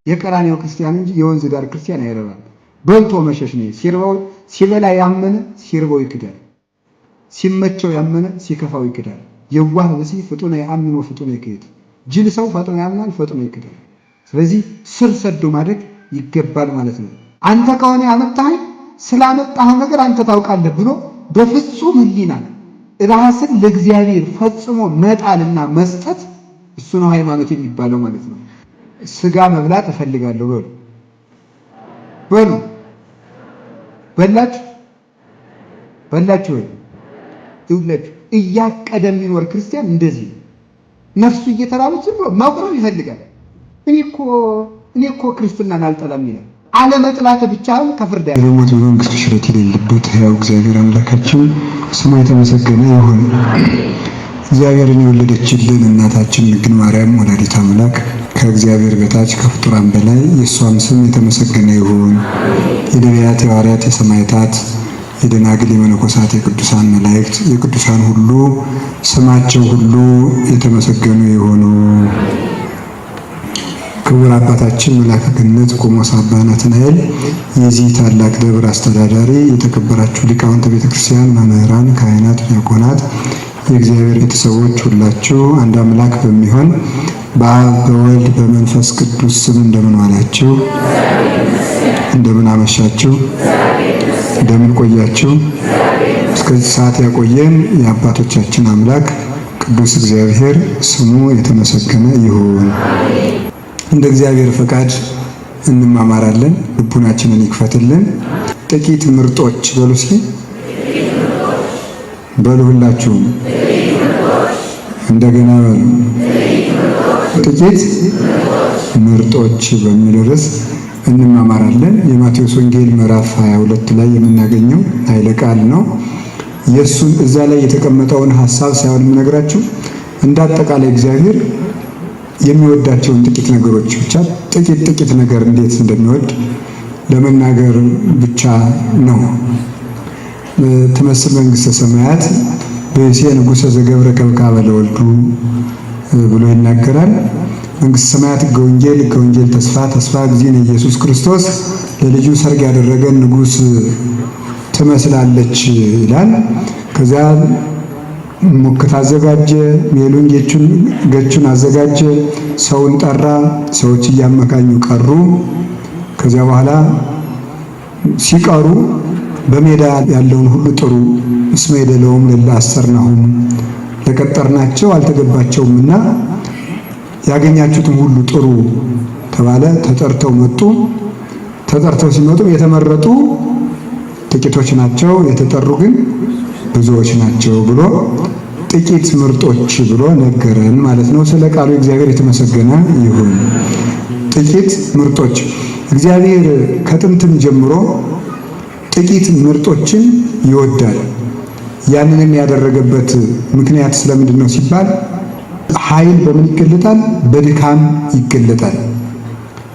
የቀራንዮ ክርስቲያን እንጂ የወንዝ ዳር ክርስቲያን አይረባም። በልቶ መሸሽ ነው። ሲበላ ያመነ ሲርበው ይክዳል። ሲመቸው ያመነ ሲከፋው ይክዳል። የዋህ ብእሲ ፍጡነ ያምኖ ፍጡነ ይክድ። ጅል ሰው ፈጥኖ ያምናል፣ ፈጥኖ ይክዳል። ስለዚህ ስር ሰዶ ማደግ ይገባል ማለት ነው። አንተ ከሆነ ያመጣኸኝ ስላመጣኸው ነገር አንተ ታውቃለህ ብሎ በፍጹም ሕሊና ራስን ለእግዚአብሔር ፈጽሞ መጣልና መስጠት እሱ ነው ሃይማኖት የሚባለው ማለት ነው። ስጋ መብላት እፈልጋለሁ በሉ በላችሁ ይውላችሁ። እያቀደ የሚኖር ክርስቲያን እንደዚህ ነፍሱ እየተራበች ዝም ብሎ ማቁረብ ይፈልጋል። እኔ እኮ ክርስትናን አልጠላም ይላል። አለመጥላት ብቻውን ከፍርድ ያለ ሞት መንግስቱ ሽረት የሌለበት ሕያው እግዚአብሔር አምላካችን ስሙ የተመሰገነ ይሁን። እግዚአብሔርን የወለደችልን እናታችን ድንግል ማርያም ወላዲተ አምላክ ከእግዚአብሔር በታች ከፍጡራን በላይ የእሷም ስም የተመሰገነ ይሁን። የነቢያት፣ የሐዋርያት፣ የሰማዕታት፣ የደናግል፣ የመነኮሳት፣ የቅዱሳን መላእክት፣ የቅዱሳን ሁሉ ስማቸው ሁሉ የተመሰገኑ ይሁኑ። ክቡር አባታችን መልአከ ገነት ቆሞስ አባ ናትናኤል የዚህ ታላቅ ደብር አስተዳዳሪ፣ የተከበራችሁ ሊቃውንተ ቤተክርስቲያን፣ መምህራን፣ ካህናት፣ ዲያቆናት፣ የእግዚአብሔር ቤተሰቦች ሁላችሁ አንድ አምላክ በሚሆን በአብ በወልድ በመንፈስ ቅዱስ ስም እንደምን ዋላችሁ? እንደምን አመሻችሁ? እንደምን ቆያችሁ? እስከዚህ ሰዓት ያቆየን የአባቶቻችን አምላክ ቅዱስ እግዚአብሔር ስሙ የተመሰገነ ይሁን። እንደ እግዚአብሔር ፈቃድ እንማማራለን። ልቡናችንን ይክፈትልን። ጥቂት ምርጦች በሉ እስኪ በሉ ሁላችሁም እንደገና በሉ። ጥቂት ምርጦች በሚል ርዕስ እንማማራለን። የማቴዎስ ወንጌል ምዕራፍ 22 ላይ የምናገኘው ኃይለ ቃል ነው። የእሱን እዛ ላይ የተቀመጠውን ሐሳብ ሳይሆን የምነግራችሁ እንደ አጠቃላይ እግዚአብሔር የሚወዳቸውን ጥቂት ነገሮች ብቻ ጥቂት ነገር እንዴት እንደሚወድ ለመናገር ብቻ ነው። ትመስል መንግሥተ ሰማያት ብእሴ ንጉሠ ዘገብረ ከብካበ ለወልዱ ብሎ ይናገራል። መንግሥተ ሰማያት ከወንጌል ተስፋ እግዚእነ ኢየሱስ ክርስቶስ ለልጁ ሰርግ ያደረገን ንጉሥ ትመስላለች ይላል። ከዚያ ሙክት አዘጋጀ፣ ሜሉን ገቹን አዘጋጀ፣ ሰውን ጠራ፣ ሰዎች እያመካኙ ቀሩ። ከዚያ በኋላ ሲቀሩ በሜዳ ያለውን ሁሉ ጥሩ እስመ የደለውም ለላ አሰርናሁም ለቀጠርናቸው አልተገባቸውምና ያገኛችሁትን ሁሉ ጥሩ ተባለ። ተጠርተው መጡ። ተጠርተው ሲመጡ የተመረጡ ጥቂቶች ናቸው፣ የተጠሩ ግን ብዙዎች ናቸው ብሎ ጥቂት ምርጦች ብሎ ነገረን ማለት ነው። ስለ ቃሉ እግዚአብሔር የተመሰገነ ይሁን። ጥቂት ምርጦች እግዚአብሔር ከጥንትም ጀምሮ ጥቂት ምርጦችን ይወዳል። ያንንም ያደረገበት ምክንያት ስለምንድን ነው ሲባል ኃይል በምን ይገለጣል? በድካም ይገለጣል።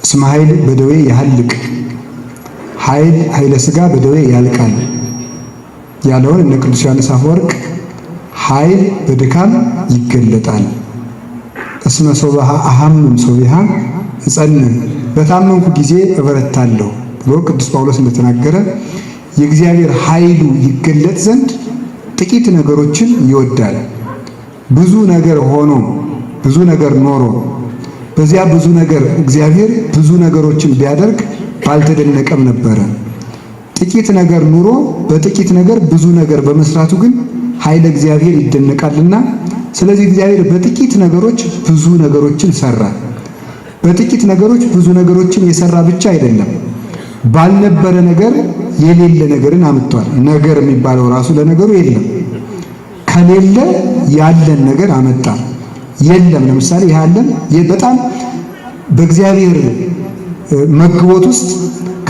እስመ ኃይል በደዌ ያህልቅ፣ ኃይለ ሥጋ በደዌ ያልቃል ያለውን እነ ቅዱስ ዮሐንስ አፈወርቅ ኃይል በድካም ይገለጣል። እስመ ሶበሃ አሐምም ሶቢሃ እጸንን፣ በታመንኩ ጊዜ እበረታለሁ ብሎ ቅዱስ ጳውሎስ እንደተናገረ የእግዚአብሔር ኃይሉ ይገለጥ ዘንድ ጥቂት ነገሮችን ይወዳል። ብዙ ነገር ሆኖ ብዙ ነገር ኖሮ በዚያ ብዙ ነገር እግዚአብሔር ብዙ ነገሮችን ቢያደርግ ባልተደነቀም ነበረ። ጥቂት ነገር ኑሮ በጥቂት ነገር ብዙ ነገር በመስራቱ ግን ኃይለ እግዚአብሔር ይደነቃልና፣ ስለዚህ እግዚአብሔር በጥቂት ነገሮች ብዙ ነገሮችን ሰራ። በጥቂት ነገሮች ብዙ ነገሮችን የሰራ ብቻ አይደለም፣ ባልነበረ ነገር የሌለ ነገርን አምጥቷል። ነገር የሚባለው ራሱ ለነገሩ የለም። ከሌለ ያለን ነገር አመጣ። የለም ለምሳሌ ያለን በጣም በእግዚአብሔር መግቦት ውስጥ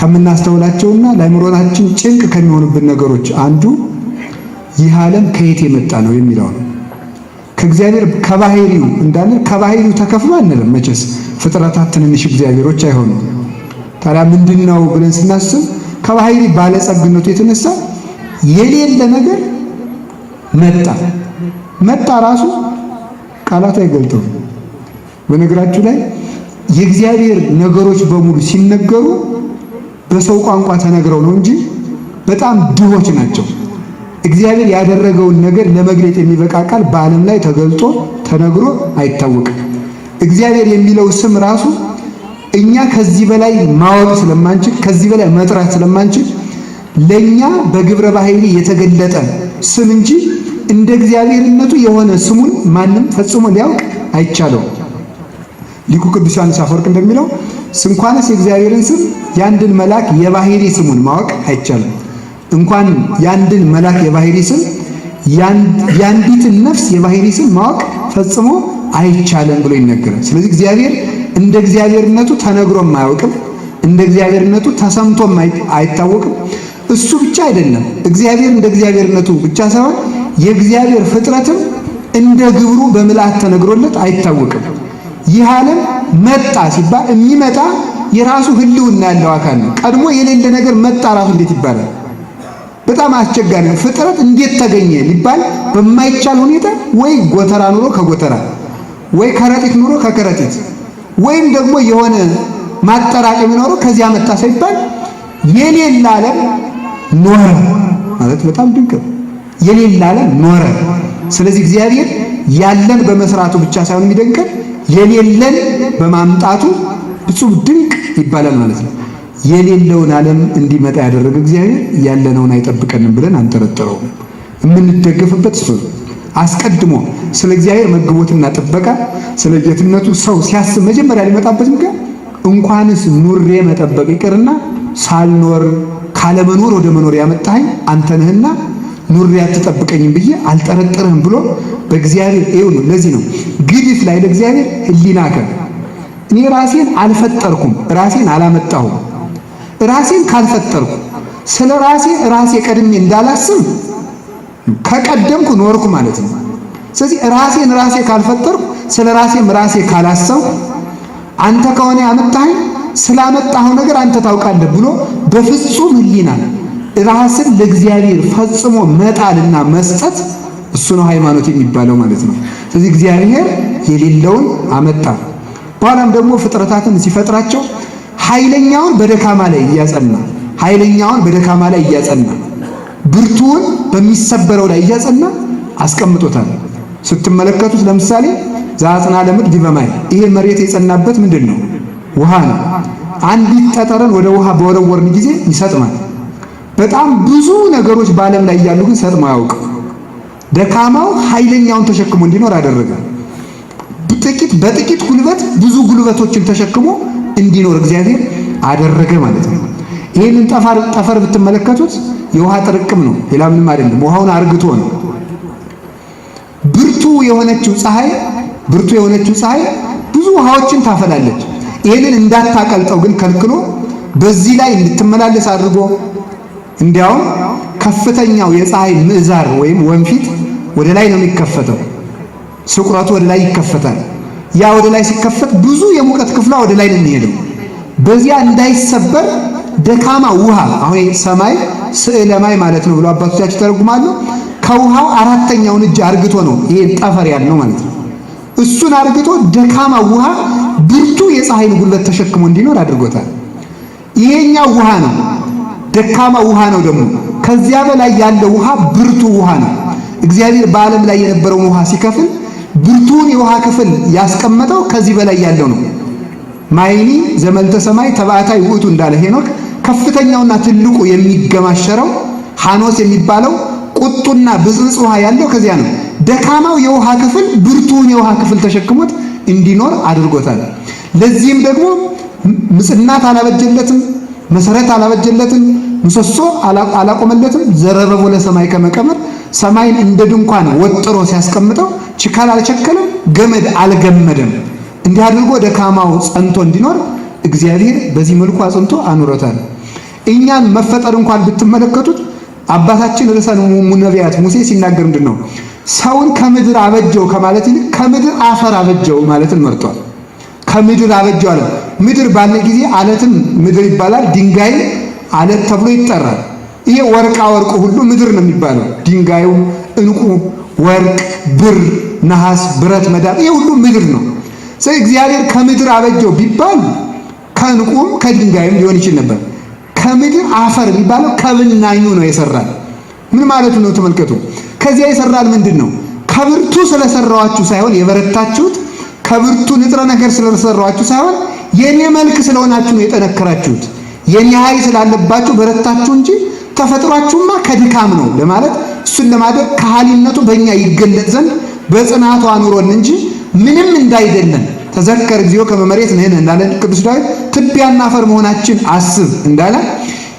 ከምናስተውላቸውና ለአእምሮታችን ጭንቅ ከሚሆኑብን ነገሮች አንዱ ይህ ዓለም ከየት የመጣ ነው የሚለው ነው። ከእግዚአብሔር ከባህሪው እንዳለ ከባህሪው ተከፍሎ አንልም። መቼስ ፍጥረታት ትንንሽ እግዚአብሔሮች አይሆኑም። ታዲያ ምንድነው ብለን ስናስብ ከባህሪ ባለጸግነቱ የተነሳ የሌለ ነገር መጣ ራሱ ቃላት አይገልጠውም። በነገራችሁ ላይ የእግዚአብሔር ነገሮች በሙሉ ሲነገሩ በሰው ቋንቋ ተነግረው ነው እንጂ በጣም ድሆች ናቸው። እግዚአብሔር ያደረገውን ነገር ለመግለጽ የሚበቃ ቃል በዓለም ላይ ተገልጦ ተነግሮ አይታወቅም። እግዚአብሔር የሚለው ስም ራሱ እኛ ከዚህ በላይ ማወቅ ስለማንችል፣ ከዚህ በላይ መጥራት ስለማንችል ለኛ በግብረ ባህሪ የተገለጠ ስም እንጂ እንደ እግዚአብሔርነቱ የሆነ ስሙን ማንም ፈጽሞ ሊያውቅ አይቻለው። ሊቁ ቅዱስ ዮሐንስ አፈወርቅ እንደሚለው እንኳንስ የእግዚአብሔርን ስም ያንድን መልአክ የባህሪ ስሙን ማወቅ አይቻልም። እንኳን ያንድን መልአክ የባህሪ ስም ያንዲትን ነፍስ የባህሪ ስም ማወቅ ፈጽሞ አይቻልም ብሎ ይነገራል። ስለዚህ እግዚአብሔር እንደ እግዚአብሔርነቱ ተነግሮም አያውቅም፣ እንደ እግዚአብሔርነቱ ተሰምቶም አይታወቅም። እሱ ብቻ አይደለም፣ እግዚአብሔር እንደ እግዚአብሔርነቱ ብቻ ሳይሆን የእግዚአብሔር ፍጥረትም እንደ ግብሩ በምልአት ተነግሮለት አይታወቅም። ይህ ዓለም መጣ ሲባል የሚመጣ የራሱ ህልውና ያለው አካል ነው። ቀድሞ የሌለ ነገር መጣ ራሱ እንዴት ይባላል? በጣም አስቸጋሪ ነው። ፍጥረት እንዴት ተገኘ ሊባል በማይቻል ሁኔታ ወይ ጎተራ ኑሮ ከጎተራ ወይ ከረጢት ኑሮ ከከረጢት ወይም ደግሞ የሆነ ማጠራቀም ኖሮ ከዚያ መጣ ሳይባል የሌለ ዓለም ኖረ ማለት በጣም ድንቅ ነው። የሌለ ዓለም ኖረ። ስለዚህ እግዚአብሔር ያለን በመስራቱ ብቻ ሳይሆን የሚደንቀን የሌለን በማምጣቱ ፍጹም ድንቅ ይባላል ማለት ነው። የሌለውን ዓለም እንዲመጣ ያደረገ እግዚአብሔር ያለነውን አይጠብቀንም ብለን አንጠረጥረውም። የምንደገፍበት እሱ ነው። አስቀድሞ ስለ እግዚአብሔር መግቦትና ጥበቃ ስለ ጌትነቱ ሰው ሲያስብ መጀመሪያ ሊመጣበት ምክንያት እንኳንስ ኑሬ መጠበቅ ይቅርና ሳልኖር ካለመኖር ወደ መኖር ያመጣኸኝ አንተ ነህና ኑሬ አትጠብቀኝም ብዬ አልጠረጥርህም ብሎ በእግዚአብሔር ይሁን። ለዚህ ነው ግድፍ ላይ ለእግዚአብሔር ህሊናከ እኔ ራሴን አልፈጠርኩም፣ ራሴን አላመጣሁም። ራሴን ካልፈጠርኩ ስለ ራሴ ቀድሜ እንዳላስብ ከቀደምኩ ኖርኩ ማለት ነው። ስለዚህ ራሴ ካልፈጠርኩ ስለ ራሴ ካላሰብኩ አንተ ከሆነ ያመጣኸኝ ስላመጣኸው ነገር አንተ ታውቃለህ ብሎ በፍጹም ህሊና ራስን ለእግዚአብሔር ፈጽሞ መጣልና መስጠት እሱ ነው ሃይማኖት የሚባለው ማለት ነው። ስለዚህ እግዚአብሔር የሌለውን አመጣ። በኋላም ደግሞ ፍጥረታትን ሲፈጥራቸው ኃይለኛውን በደካማ ላይ እያጸና ብርቱውን በሚሰበረው ላይ እያጸና አስቀምጦታል። ስትመለከቱት ለምሳሌ ዘአጽንዐ ለምድር ዲበ ማይ፣ ይሄ መሬት የጸናበት ምንድን ነው? ውሃ ነው። አንዲት ጠጠርን ወደ ውሃ በወረወርን ጊዜ ይሰጥማል። በጣም ብዙ ነገሮች በዓለም ላይ ያሉ ግን ሰጥሞ አያውቅም። ደካማው ኃይለኛውን ተሸክሞ እንዲኖር አደረገ። በጥቂት ጉልበት ብዙ ጉልበቶችን ተሸክሞ እንዲኖር እግዚአብሔር አደረገ ማለት ነው። ይሄንን ጠፈር ብትመለከቱት የውሃ ጥርቅም ነው፣ ሌላ ምንም አይደለም። ውሃውን አርግቶ ነው። ብርቱ የሆነችው ፀሐይ ብዙ ውሃዎችን ታፈላለች። ይሄንን እንዳታቀልጠው ግን ከልክሎ በዚህ ላይ እንድትመላለስ አድርጎ እንዲያውም ከፍተኛው የፀሐይ ምዕዛር ወይም ወንፊት ወደ ላይ ነው የሚከፈተው። ስቁረቱ ወደ ላይ ይከፈታል። ያ ወደ ላይ ሲከፈት ብዙ የሙቀት ክፍሏ ወደ ላይ ነው የሚሄደው። በዚያ እንዳይሰበር ደካማ ውሃ፣ አሁን ሰማይ ስዕለ ማይ ማለት ነው ብሎ አባቶቻችን ተረጉማሉ። ከውሃው አራተኛውን እጅ አርግቶ ነው ይሄ ጠፈር ያለው ማለት ነው። እሱን አርግቶ ደካማ ውሃ ብርቱ የፀሐይን ጉልበት ተሸክሞ እንዲኖር አድርጎታል። ይሄኛው ውሃ ነው፣ ደካማ ውሃ ነው። ደግሞ ከዚያ በላይ ያለው ውሃ ብርቱ ውሃ ነው። እግዚአብሔር በዓለም ላይ የነበረውን ውሃ ሲከፍል ብርቱን የውሃ ክፍል ያስቀመጠው ከዚህ በላይ ያለው ነው። ማይኒ ዘመልተ ሰማይ ተባዕታይ ውእቱ እንዳለ ሄኖክ ከፍተኛውና ትልቁ የሚገማሸረው ሐኖስ የሚባለው ቁጡና ብዝብዝ ውሃ ያለው ከዚያ ነው። ደካማው የውሃ ክፍል ብርቱን የውሃ ክፍል ተሸክሞት እንዲኖር አድርጎታል። ለዚህም ደግሞ ምጽናት አላበጀለትም፣ መሰረት አላበጀለትም፣ ምሰሶ አላቆመለትም። ዘረበቦ ለሰማይ ከመቀመር ሰማይን እንደ ድንኳን ወጥሮ ሲያስቀምጠው ችካል አልቸከለም፣ ገመድ አልገመደም። እንዲህ አድርጎ ደካማው ጸንቶ እንዲኖር እግዚአብሔር በዚህ መልኩ አጽንቶ አኑሮታል። እኛን መፈጠር እንኳን ብትመለከቱት አባታችን ርዕሰ ነቢያት ሙሴ ሲናገር ምንድነው? ሰውን ከምድር አበጀው ከማለት ይልቅ ከምድር አፈር አበጀው ማለትን መርጧል። ከምድር አበጀው አለ። ምድር ባለ ጊዜ አለትም ምድር ይባላል፣ ድንጋይ አለት ተብሎ ይጠራል። ይሄ ወርቃ ወርቁ ሁሉ ምድር ነው የሚባለው። ድንጋዩ፣ እንቁ፣ ወርቅ፣ ብር፣ ነሐስ፣ ብረት፣ መዳብ ይሄ ሁሉ ምድር ነው። እግዚአብሔር ከምድር አበጀው ቢባል ከዕንቁም ከድንጋይም ሊሆን ይችል ነበር። ከምድር አፈር የሚባለው ከብናኙ ነው የሰራል። ምን ማለቱ ነው? ተመልከቱ። ከዚያ የሰራል ምንድን ነው? ከብርቱ ስለሰራዋችሁ ሳይሆን የበረታችሁት፣ ከብርቱ ንጥረ ነገር ስለሰራዋችሁ ሳይሆን የኔ መልክ ስለሆናችሁ ነው የጠነከራችሁት። የኔ ኃይል ስላለባችሁ በረታችሁ እንጂ ተፈጥሯችሁማ ከድካም ነው ለማለት እሱን ለማድረግ ከሃሊነቱ በእኛ ይገለጥ ዘንድ በጽናቱ አኑሮን እንጂ ምንም እንዳይደለን ተዘከር እግዚኦ ከመ መሬት ነህን እንዳለ ቅዱስ ዳዊት ትቢያና አፈር መሆናችን አስብ እንዳለ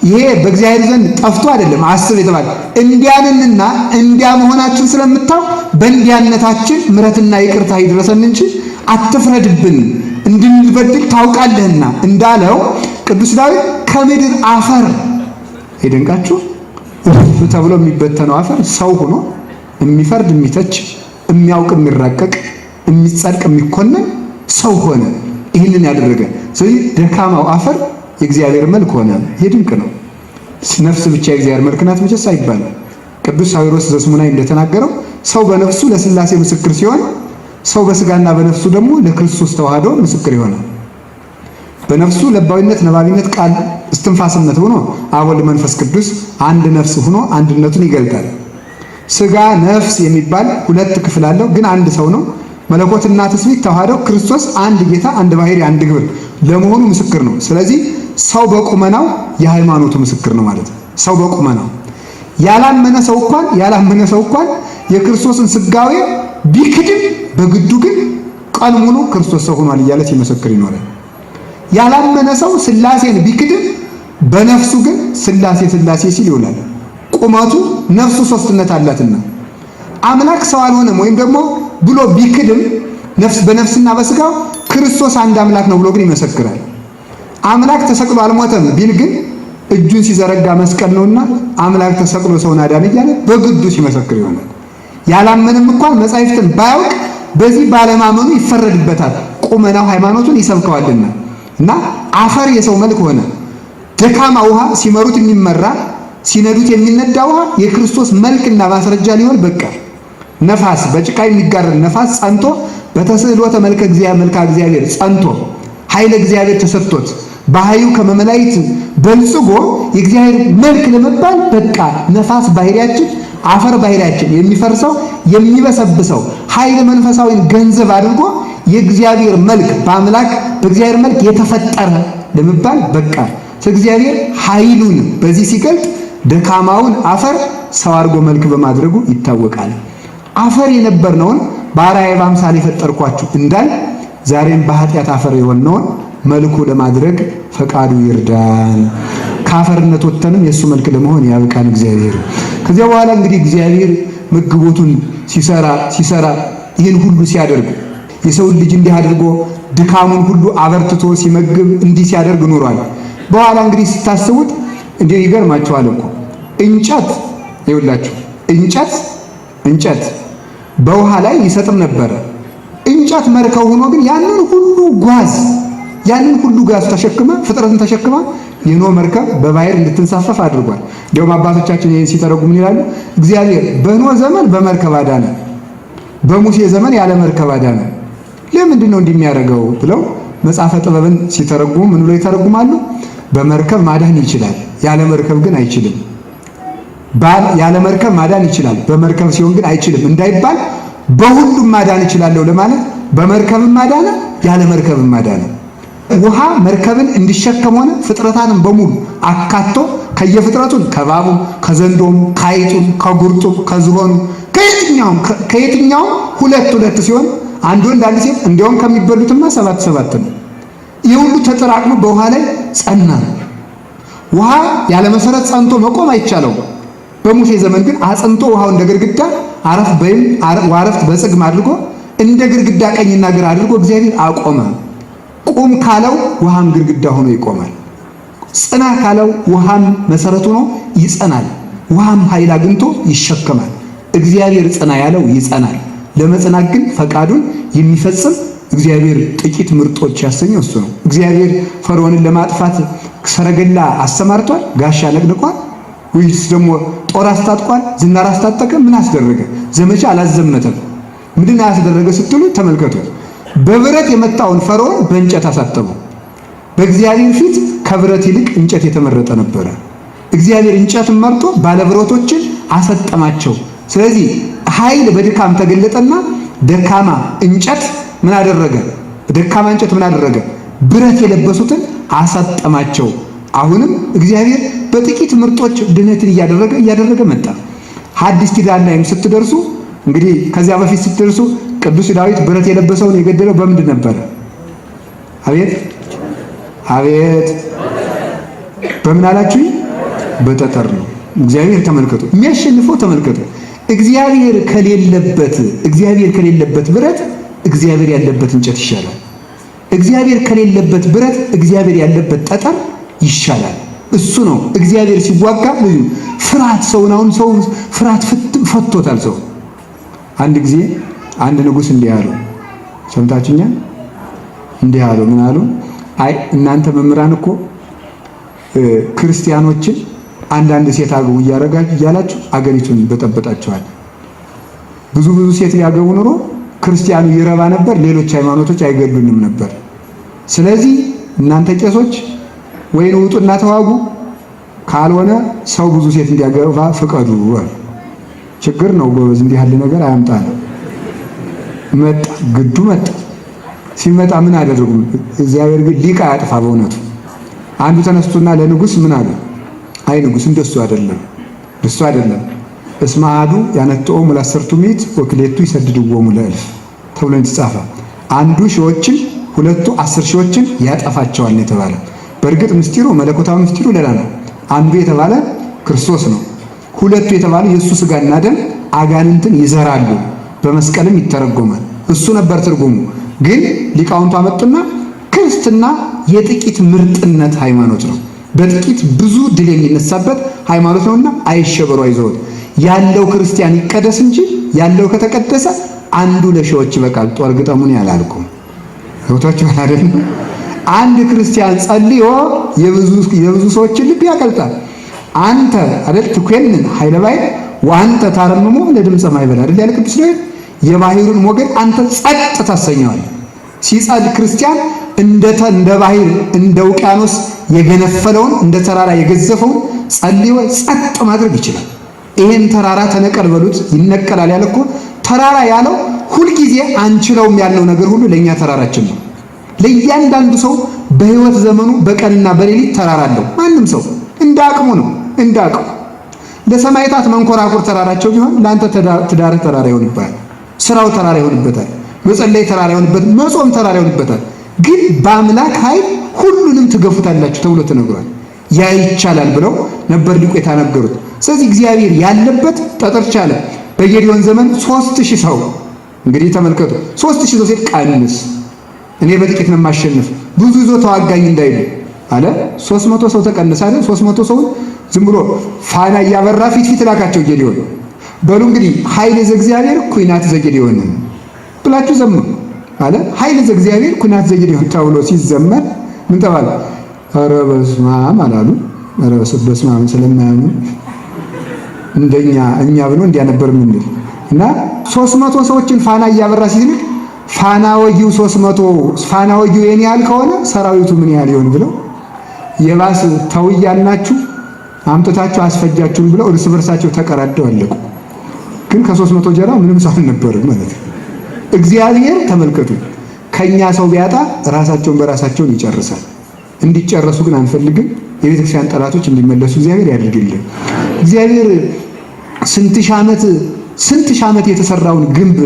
ይሄ በእግዚአብሔር ዘንድ ጠፍቶ አይደለም አስብ የተባለ እንዲያንንና እንዲያ መሆናችን ስለምታው በእንዲያነታችን ምሕረትና ይቅርታ ይድረሰን እንጂ አትፍረድብን እንድንበድል ታውቃለህና እንዳለው ቅዱስ ዳዊት ከምድር አፈር ይደንቃችሁ ተብሎ የሚበተነው አፈር ሰው ሆኖ የሚፈርድ የሚተች የሚያውቅ የሚራቀቅ የሚጸድቅ የሚኮነን ሰው ሆነ። ይህንን ያደረገ ስለዚህ ደካማው አፈር የእግዚአብሔር መልክ ሆነ። ይሄ ድንቅ ነው። ነፍስ ብቻ የእግዚአብሔር መልክ ናት መቼስ አይባልም። ቅዱስ ሳዊሮስ ዘስሙናይ እንደተናገረው ሰው በነፍሱ ለሥላሴ ምስክር ሲሆን ሰው በስጋና በነፍሱ ደግሞ ለክርስቶስ ተዋህዶ ምስክር ይሆናል። በነፍሱ ለባዊነት፣ ነባቢነት፣ ቃል እስትንፋስነት ሆኖ አብ ወልድ መንፈስ ቅዱስ አንድ ነፍስ ሆኖ አንድነቱን ይገልጣል። ስጋ ነፍስ የሚባል ሁለት ክፍል አለው፣ ግን አንድ ሰው ነው። መለኮትና ትስብእት ተዋህደው ክርስቶስ አንድ ጌታ፣ አንድ ባህሪ፣ አንድ ግብር ለመሆኑ ምስክር ነው። ስለዚህ ሰው በቁመናው የሃይማኖቱ ምስክር ነው ማለት ነው። ሰው በቁመናው ያላመነ ሰው እንኳን የክርስቶስን ስጋዌ ቢክድም በግዱ ግን ቀን ሙሉ ክርስቶስ ሰው ሆኗል እያለ ሲመሰክር ይኖራል። ያላመነ ሰው ሥላሴን ቢክድም በነፍሱ ግን ሥላሴ ሲል ይውላል። ቁመቱ ነፍሱ ሶስትነት አላትና አምላክ ሰው አልሆነም ወይም ደግሞ ብሎ ቢክድም በነፍስና በስጋው ክርስቶስ አንድ አምላክ ነው ብሎ ግን ይመሰክራል። አምላክ ተሰቅሎ አልሞተም ቢል ግን እጁን ሲዘረጋ መስቀል ነውና አምላክ ተሰቅሎ ሰውን አዳነ እያለ በግዱ ሲመሰክር ይሆናል። ያላመንም እንኳን መጻሕፍትን ባያውቅ በዚህ ባለማመኑ ይፈረድበታል። ቁመናው ሃይማኖቱን ይሰብከዋልና እና አፈር የሰው መልክ ሆነ። ደካማ ውሃ ሲመሩት የሚመራ ሲነዱት የሚነዳ ውሃ የክርስቶስ መልክና ማስረጃ ሊሆን በቃ። ነፋስ በጭቃ የሚጋረድ ነፋስ ጸንቶ በተስዕሎተ መልከ እግዚአብሔር ጸንቶ ኃይለ እግዚአብሔር ተሰጥቶት በኃይሉ ከመመላእክት በልጽጎ የእግዚአብሔር መልክ ለመባል በቃ። ነፋስ ባህሪያችን፣ አፈር ባህሪያችን የሚፈርሰው የሚበሰብሰው ኃይል መንፈሳዊን ገንዘብ አድርጎ የእግዚአብሔር መልክ በእግዚአብሔር መልክ የተፈጠረ ለመባል በቃ። እግዚአብሔር ኃይሉን በዚህ ሲገልጥ ደካማውን አፈር ሰው አድርጎ መልክ በማድረጉ ይታወቃል። አፈር የነበርነውን በአርአያዬ በአምሳሌ የፈጠርኳችሁ እንዳል ዛሬም በኃጢአት አፈር የሆነውን መልኩ ለማድረግ ፈቃዱ ይርዳን። ከአፈርነት ወጥተንም የእሱ መልክ ለመሆን ያብቃን እግዚአብሔር። ከዚያ በኋላ እንግዲህ እግዚአብሔር መግቦቱን ሲሰራ ይህን ሁሉ ሲያደርግ የሰውን ልጅ እንዲህ አድርጎ ድካሙን ሁሉ አበርትቶ ሲመግብ እንዲህ ሲያደርግ ኖሯል። በኋላ እንግዲህ ስታስቡት እንዴ ይገርማችኋል እኮ እንጨት ይውላችሁ እንጨት በውሃ ላይ ይሰጥም ነበረ። እንጨት መርከብ ሆኖ ግን ያንን ሁሉ ጋዝ ፍጥረትን ተሸክማ የኖህ መርከብ በባህር እንድትንሳፈፍ አድርጓል። እንዲያውም አባቶቻችን ይህን ሲተረጉሙ ምን ይላሉ? እግዚአብሔር በኖህ ዘመን በመርከብ አዳነ፣ በሙሴ ዘመን ያለ መርከብ አዳነ። ለምንድን ነው እንዲህ የሚያደርገው ብለው መጽሐፈ ጥበብን ሲተረጉሙ ምን ብለው ይተረጉማሉ? በመርከብ ማዳን ይችላል፣ ያለ መርከብ ግን አይችልም። ያለ መርከብ ማዳን ይችላል፣ በመርከብ ሲሆን ግን አይችልም እንዳይባል በሁሉም ማዳን ይችላለሁ ለማለት በመርከብም ማዳነ፣ ያለ መርከብም ማዳነ። ውሃ መርከብን እንዲሸከም ሆነ ፍጥረታትን በሙሉ አካቶ ከየፍጥረቱን ከባቡም፣ ከዘንዶም፣ ከአይጡም፣ ከጉርጡም፣ ከዝሆኑ ከየትኛውም ሁለት ሲሆን አንድ ወንድ አንድ ሴት እንዲያውም ከሚበሉትማ ሰባት ነው። ይህ ሁሉ ተጠራቅሞ በውሃ ላይ ጸና። ውሃ ያለ መሰረት ጸንቶ መቆም አይቻለው። በሙሴ ዘመን ግን አጽንቶ ውሃው እንደ ግድግዳ አረፍት በጽግም አድርጎ እንደ ግድግዳ ቀኝና ግራ አድርጎ እግዚአብሔር አቆመ። ቁም ካለው ውሃም ግድግዳ ሆኖ ይቆማል። ጽና ካለው ውሃም መሰረት ሆኖ ይጸናል። ውሃም ኃይል አግኝቶ ይሸከማል። እግዚአብሔር ጽና ያለው ይጸናል። ለመጽናት ግን ፈቃዱን የሚፈጽም እግዚአብሔር ጥቂት ምርጦች ያሰኘው እሱ ነው። እግዚአብሔር ፈርዖንን ለማጥፋት ሰረገላ አሰማርቷል፣ ጋሻ ነቅንቋል፣ ወይስ ደግሞ ጦር አስታጥቋል፣ ዝናር አስታጠቀ? ምን አስደረገ? ዘመቻ አላዘመተም። ምንድን ያስደረገ ስትሉ ተመልከቱ። በብረት የመታውን ፈርዖን በእንጨት አሳጠበው። በእግዚአብሔር ፊት ከብረት ይልቅ እንጨት የተመረጠ ነበረ። እግዚአብሔር እንጨትን መርጦ ባለብረቶችን አሰጠማቸው። ስለዚህ ኃይል በድካም ተገለጠና ደካማ እንጨት ምን አደረገ? ደካማ እንጨት ምን አደረገ? ብረት የለበሱትን አሰጠማቸው። አሁንም እግዚአብሔር በጥቂት ምርጦች ድነትን እያደረገ መጣ። ሐዲስ ኪዳን ላይም ስትደርሱ እንግዲህ ከዚያ በፊት ስትደርሱ ቅዱስ ዳዊት ብረት የለበሰውን የገደለው በምንድን ነበረ? አቤት በምን አላችሁ? በጠጠር ነው። እግዚአብሔር ተመልከቱ፣ የሚያሸንፈው ተመልከቱ። እግዚአብሔር ከሌለበት ብረት እግዚአብሔር ያለበት እንጨት ይሻላል። እግዚአብሔር ከሌለበት ብረት እግዚአብሔር ያለበት ጠጠር ይሻላል። እሱ ነው እግዚአብሔር ሲዋጋ ልዩ ፍርሃት ሰው ፍርሃት ፈቶታል። ሰው አንድ ጊዜ አንድ ንጉሥ እንዲህ አለው፣ ሰምታችሁኛል? እንዲህ አለው፣ ምን አለው? አይ እናንተ መምህራን እኮ ክርስቲያኖችን አንዳንድ ሴት አገቡ እያላችሁ አገሪቱን በጠበጣችኋል። ብዙ ሴት ሊያገቡ ኑሮ ክርስቲያኑ ይረባ ነበር፣ ሌሎች ሃይማኖቶች አይገሉንም ነበር። ስለዚህ እናንተ ቄሶች ወይን ውጡና ተዋጉ፣ ካልሆነ ሰው ብዙ ሴት እንዲያገባ ፍቀዱ። ችግር ነው ጎበዝ፣ እንዲህ ያለ ነገር አያምጣ ነው። መጣ፣ ግዱ መጣ። ሲመጣ ምን አደረጉ? እግዚአብሔር ግን ሊቃ ያጥፋ። በእውነቱ አንዱ ተነስቶና ለንጉሥ ምን አለ? አይ ንጉሥ እንደሱ አይደለም እስመ አሐዱ ያነጥኦሙ ለአሰርቱ ምዕት ወክልኤቱ ይሰድድዎሙ ለእልፍ ተብሎ የተጻፈ አንዱ ሺዎችን ሁለቱ 10 ሺዎችን ያጠፋቸዋል ነው የተባለ። በእርግጥ ምስጢሩ መለኮታዊ ምስጢሩ ሌላ ነው። አንዱ የተባለ ክርስቶስ ነው። ሁለቱ የተባለ የእሱ ሥጋና ደም አጋንንትን ይዘራሉ፣ በመስቀልም ይተረጎማል። እሱ ነበር ትርጉሙ። ግን ሊቃውንቱ አመጡና ክርስትና የጥቂት ምርጥነት ሃይማኖት ነው፣ በጥቂት ብዙ ድል የሚነሳበት ሃይማኖት ነውና አይሸበሩ፣ አይዘወት ያለው ክርስቲያን ይቀደስ እንጂ ያለው ከተቀደሰ አንዱ ለሺዎች ይበቃል። ጦር ግጠሙን ያላልኩም ወጣችሁ አይደል? አንድ ክርስቲያን ጸልዮ የብዙ ሰዎችን ልብ ያቀልጣል። አንተ አይደል ትኮንን ኃይለ ባሕር ወአንተ ታረምሞ ለድምፀ ማዕበል አይደል ያለ ቅዱስ ነው። የባሕሩን ሞገድ አንተ ጸጥ ታሰኘዋለህ። ሲጸል ክርስቲያን እንደ ባሕር እንደ ውቅያኖስ የገነፈለውን እንደ ተራራ የገዘፈውን ጸልዮ ጸጥ ማድረግ ይችላል። ይሄን ተራራ ተነቀል በሉት ይነቀላል ያለ እኮ ተራራ ያለው ሁልጊዜ አንችለውም ያለው ነገር ሁሉ ለኛ ተራራችን ነው። ለእያንዳንዱ ሰው በህይወት ዘመኑ በቀንና በሌሊት ተራራ አለው። ማንም ሰው እንዳቅሙ ነው፣ እንዳቅሙ። ለሰማዕታት መንኮራኩር ተራራቸው ቢሆን ለአንተ ትዳር ተራራ ይሆንብሃል፣ ስራው ተራራ ይሆንበታል፣ መጸለይ ተራራ ይሆንበታል፣ መጾም ተራራ ይሆንበታል። ግን በአምላክ ኃይል ሁሉንም ትገፉታላችሁ ተብሎ ተነግሯል። ያ ይቻላል ብለው ነበር ሊቁ የተናገሩት። ስለዚህ እግዚአብሔር ያለበት ጠጠር ቻለ። በጌዲዮን ዘመን 3000 ሰው እንግዲህ ተመልከቱ፣ 3000 ሰው ሲል ቀንስ እኔ በጥቂት ነው የማሸንፍ ብዙ ይዞ ተዋጋኝ እንዳይሉ አለ። 300 ሰው ተቀነሰ አለ። 300 ሰው ዝም ብሎ ፋና እያበራ ፊት ላካቸው ጌዲዮን። በሉ እንግዲህ ኃይል ዘእግዚአብሔር ኩናት ዘጌዲዮን ብላችሁ ዘምሩ አለ። ኃይል ዘእግዚአብሔር ኩናት ዘጌዲዮን ተብሎ ሲዘመር ምን ተባለ? ኧረ በስመ አብ አላሉ። ኧረ በስመ አብ ስለማያምኑ እንደኛ እኛ ብሎ እንዲያ ነበር ምንል እና 300 ሰዎችን ፋና እያበራ ሲልክ ፋና ወጊው 300 ፋና ወጊው የኔ ያህል ከሆነ ሰራዊቱ ምን ያህል ይሆን ብለው የባስ ተውያናችሁ አምጥታችሁ አስፈጃችሁን ብለው እርስ በርሳቸው ተቀራደው አለቁ። ግን ከ300 ጀራ ምንም ሰው አልነበረም ማለት ነው። እግዚአብሔር ተመልከቱ፣ ከኛ ሰው ቢያጣ ራሳቸውን በራሳቸው ይጨርሳል። እንዲጨረሱ ግን አንፈልግም። የቤተክርስቲያን ጠላቶች እንዲመለሱ እግዚአብሔር ያድርግልን። እግዚአብሔር ስንት ሺህ ዓመት የተሰራውን ግንብ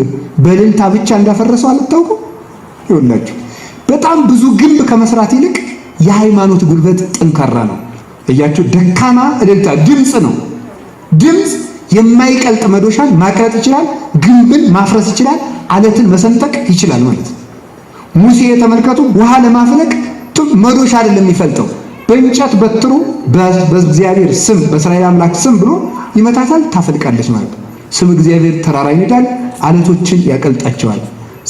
በእልልታ ብቻ እንዳፈረሰው አልታውቁ? ይኸውላችሁ በጣም ብዙ ግንብ ከመስራት ይልቅ የሃይማኖት ጉልበት ጠንካራ ነው። እያችሁ ደካማ እልልታ ድምፅ ነው። ድምፅ የማይቀልጥ መዶሻን ማቅለጥ ይችላል፣ ግንብን ማፍረስ ይችላል፣ አለትን መሰንጠቅ ይችላል ማለት ነው። ሙሴ የተመልከቱ ውሃ ለማፍለቅ መዶሻ አይደለም የሚፈልጠው፣ በእንጨት በትሩ በእግዚአብሔር ስም በእስራኤል አምላክ ስም ብሎ ይመታታል፣ ታፈልቃለች ማለት ነው። ስም እግዚአብሔር ተራራ ይነዳል፣ አለቶችን ያቀልጣቸዋል።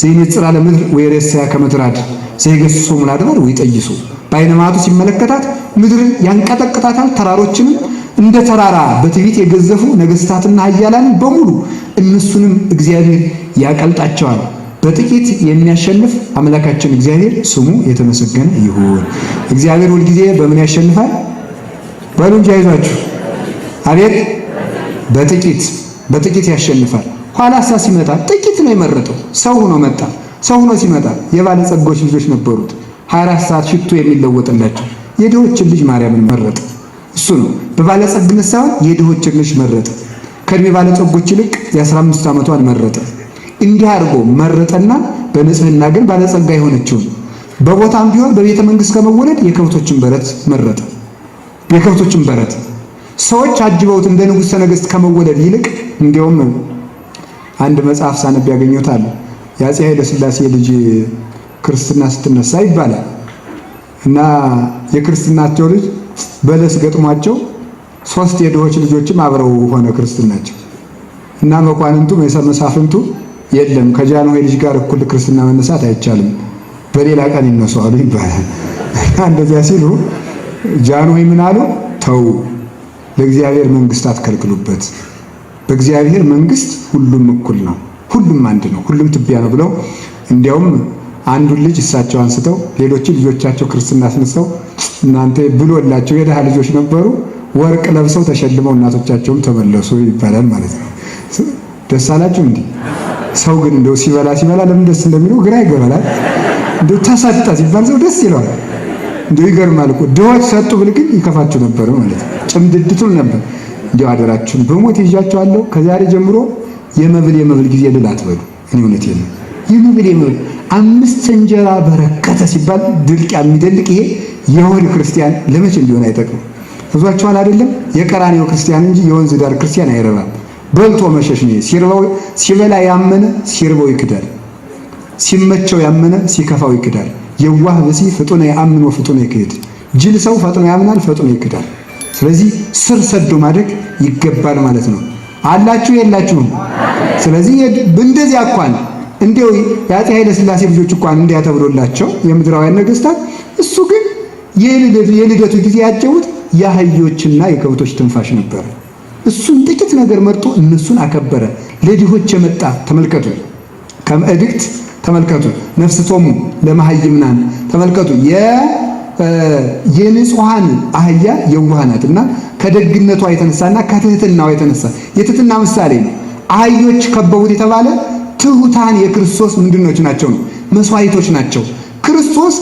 ዘይነጽር አለ ምድር ወይሬስያ ከመትራድ ዘይገስጹ ሙላድባር ወይጠይሱ በዓይነማቱ ሲመለከታት ምድርን ያንቀጠቅጣታል፣ ተራሮችንም እንደ ተራራ በትዕቢት የገዘፉ ነገስታትና ኃያላን በሙሉ እነሱንም እግዚአብሔር ያቀልጣቸዋል። በጥቂት የሚያሸንፍ አምላካችን እግዚአብሔር ስሙ የተመሰገነ ይሁን። እግዚአብሔር ሁልጊዜ በምን ያሸንፋል? በሉ እንጂ አይዟችሁ። አቤት በጥቂት ያሸንፋል። ኋላሳ ሲመጣ ጥቂት ነው የመረጠው። ሰው ሆኖ መጣ። ሰው ሆኖ ሲመጣ የባለጸጎች ልጆች ነበሩት፣ 24 ሰዓት ሽቶ የሚለወጥላቸው። የድሆችን ልጅ ማርያምን መረጠ። እሱ ነው በባለጸግነት ሳይሆን የድሆችን ልጅ መረጠ። ከእድሜ ባለጸጎች ይልቅ የ15 ዓመቷን መረጠ። እንዲህ አድርጎ መረጠና በንጽህና ግን ባለጸጋ የሆነችውን በቦታም ቢሆን በቤተ መንግስት ከመወለድ የከብቶችን በረት መረጠ። የከብቶችን በረት ሰዎች አጅበውት እንደ ንጉሠ ነገሥት ከመወለድ ይልቅ እንዲያውም አንድ መጽሐፍ ሳነብ ያገኘሁታል። የአፄ ኃይለ ሥላሴ ልጅ ክርስትና ስትነሳ ይባላል እና የክርስትናቸው ልጅ በለስ ገጥሟቸው 3 የድሆች ልጆችም አብረው ሆነ ክርስትናቸው እና መኳንንቱ መሳፍንቱ የለም ከጃንሆይ ልጅ ጋር እኩል ክርስትና መነሳት አይቻልም፣ በሌላ ቀን ይነሱ አሉ ይባላል። እንደዚያ ሲሉ ጃንሆይ ምን አሉ? ተው፣ ለእግዚአብሔር መንግስት አትከልክሉበት። በእግዚአብሔር መንግስት ሁሉም እኩል ነው፣ ሁሉም አንድ ነው፣ ሁሉም ትቢያ ነው ብለው እንዲያውም አንዱን ልጅ እሳቸው አንስተው ሌሎችን ልጆቻቸው ክርስትና አስነስተው እናንተ ብሎላቸው የደሃ ልጆች ነበሩ ወርቅ ለብሰው ተሸልመው እናቶቻቸውም ተመለሱ ይባላል ማለት ነው። ደስ አላችሁ እንዴ? ሰው ግን እንደው ሲበላ ለምን ደስ እንደሚለው ግራ ይገባል። እንደው ተሰጠ ሲባል ሰው ደስ ይለዋል። እንደው ይገርማል እኮ ድሆች ሰጡ ብል ግን ይከፋችሁ ነበር ማለት ነው። ጭምድድቱል ነበር። እንደው አደራችሁን በሞት ይዣቸዋለሁ ከዛሬ ጀምሮ የመብል ጊዜ ልል አትበሉ። እኔ እውነቴን ነው። የመብል 5 እንጀራ በረከተ ሲባል ድልቅ የሚደልቅ ይሄ የወል ክርስቲያን ለመቼ እንዲሆን አይጠቅም። ብዙዎቻችሁ አይደለም የቀራኔው ክርስቲያን እንጂ የወንዝ ዳር ክርስቲያን አይረባም። በልቶ መሸሽ ነው። ሲበላ ያመነ ሲርበው ይክዳል። ሲመቸው ያመነ ሲከፋው ይክዳል። የዋህ ብሲ ፍጡነ ያምን ወፍጡነ ይክድ። ጅል ሰው ፈጥኖ ያምናል፣ ፈጥኖ ይክዳል። ስለዚህ ስር ሰዶ ማድረግ ይገባል ማለት ነው። አላችሁ የላችሁም? ስለዚህ እንደዚህ አኳን እንዴው የአፄ ኃይለ ሥላሴ ልጆች እንኳን እንዲያ ተብሎላቸው የምድራውያን ነገስታት፣ እሱ ግን የልደቱ ጊዜ ያጀቡት የአህዮችና የከብቶች ትንፋሽ ነበር። እሱን ጥቂት ነገር መርጦ እነሱን አከበረ። ለድሆች የመጣ ተመልከቱ፣ ከመእድክት ተመልከቱ፣ ነፍስቶሙ ለመሃይምናን ተመልከቱ። የንጹሃን አህያ የዋህናትና ከደግነቷ የተነሳና ከትህትናዋ የተነሳ የትህትና ምሳሌ ነው። አህዮች ከበቡት የተባለ ትሑታን የክርስቶስ ምንድኖች ናቸው ነው፣ መስዋዕቶች ናቸው። ክርስቶስ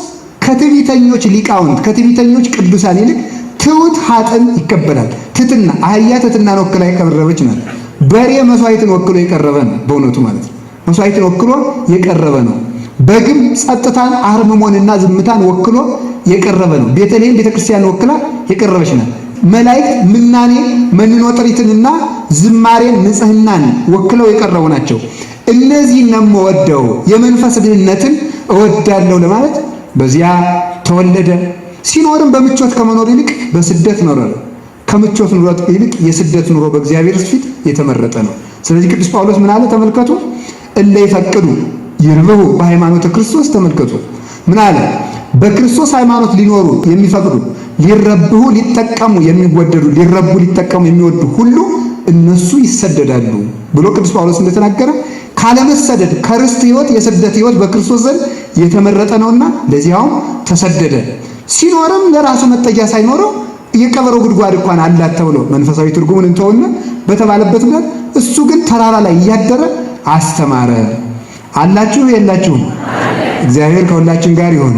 ከትዕቢተኞች ሊቃውንት ከትዕቢተኞች ቅዱሳን ይልቅ ትሑት ሀጥን ይቀበላል። ትሕትና አህያ ትሕትናን ወክላ የቀረበች ናት። በሬ መስዋዕትን ወክሎ የቀረበ ነው በእውነቱ ማለት ነው። መስዋዕትን ወክሎ የቀረበ ነው። በግም ጸጥታን አርምሞንና ዝምታን ወክሎ የቀረበ ነው። ቤተልሔም ቤተክርስቲያን ወክላ የቀረበች ናት። መላእክት ምናኔ መንኖ ጥሪትንና ዝማሬን ንጽህናን ወክለው የቀረቡ ናቸው። እነዚህን ነው የምወደው የመንፈስ ድህነትን እወዳለሁ ለማለት በዚያ ተወለደ። ሲኖርም በምቾት ከመኖር ይልቅ በስደት ኖረ። ከምቾት ኑሮ ይልቅ የስደት ኑሮ በእግዚአብሔር ፊት የተመረጠ ነው። ስለዚህ ቅዱስ ጳውሎስ ምን አለ ተመልከቱ፣ እለ ይፈቅዱ ይርብሁ በሃይማኖተ ክርስቶስ። ተመልከቱ ምን አለ? በክርስቶስ ሃይማኖት ሊኖሩ የሚፈቅዱ ሊረብሁ ሊጠቀሙ የሚወደዱ ሊረቡ ሊጠቀሙ የሚወዱ ሁሉ እነሱ ይሰደዳሉ ብሎ ቅዱስ ጳውሎስ እንደተናገረ ካለመሰደድ ከርስት ሕይወት የስደት ሕይወት በክርስቶስ ዘንድ የተመረጠ ነውና ለዚያው ተሰደደ። ሲኖርም ለራሱ መጠጊያ ሳይኖረው የቀበሮ ጉድጓድ እንኳን አላት ተብሎ መንፈሳዊ ትርጉሙን እንተውና በተባለበት ምክንያት እሱ ግን ተራራ ላይ እያደረ አስተማረ። አላችሁ የላችሁም? እግዚአብሔር ከሁላችን ጋር ይሁን።